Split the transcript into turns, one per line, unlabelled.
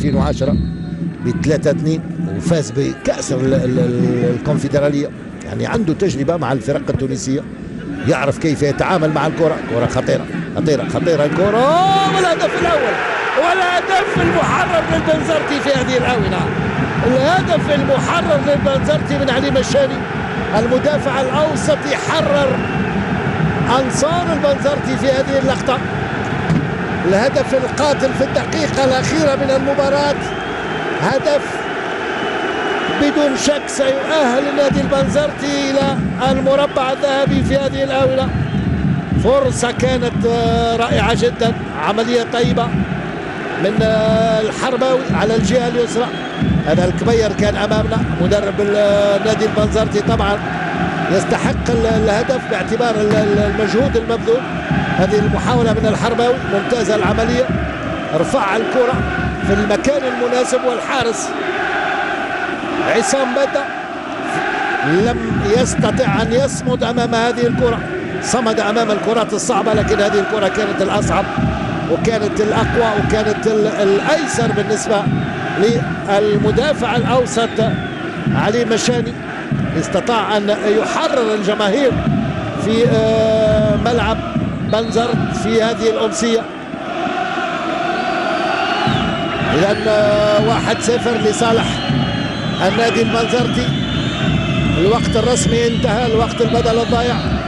2010 ب3-2 وفاز بكأس الكونفدرالية. يعني عنده تجربة مع الفرق التونسية، يعرف كيف يتعامل مع الكرة. كرة خطيرة خطيرة خطيرة الكرة، والهدف الأول والهدف المحرر للبنزرتي في هذه الآونة. الهدف المحرر للبنزرتي من علي مشاني، المدافع الأوسط يحرر أنصار البنزرتي في هذه اللقطة. الهدف القاتل في الدقيقة الأخيرة من المباراة، هدف بدون شك سيؤهل النادي البنزرتي إلى المربع الذهبي في هذه الآونة. فرصة كانت رائعة جدا، عملية طيبة من الحرباوي على الجهة اليسرى. هذا الكبير كان أمامنا مدرب النادي البنزرتي، طبعا يستحق الهدف باعتبار المجهود المبذول. هذه المحاولة من الحرباوي ممتازة العملية، رفع الكرة في المكان المناسب، والحارس عصام بدة لم يستطع أن يصمد أمام هذه الكرة. صمد أمام الكرات الصعبة، لكن هذه الكرة كانت الأصعب وكانت الأقوى وكانت الأيسر بالنسبة للمدافع الأوسط علي مشاني. استطاع أن يحرر الجماهير في ملعب بنزرت في هذه الأمسية. إذن 1-0 لصالح النادي البنزرتي. الوقت الرسمي انتهى، الوقت البدل الضائع.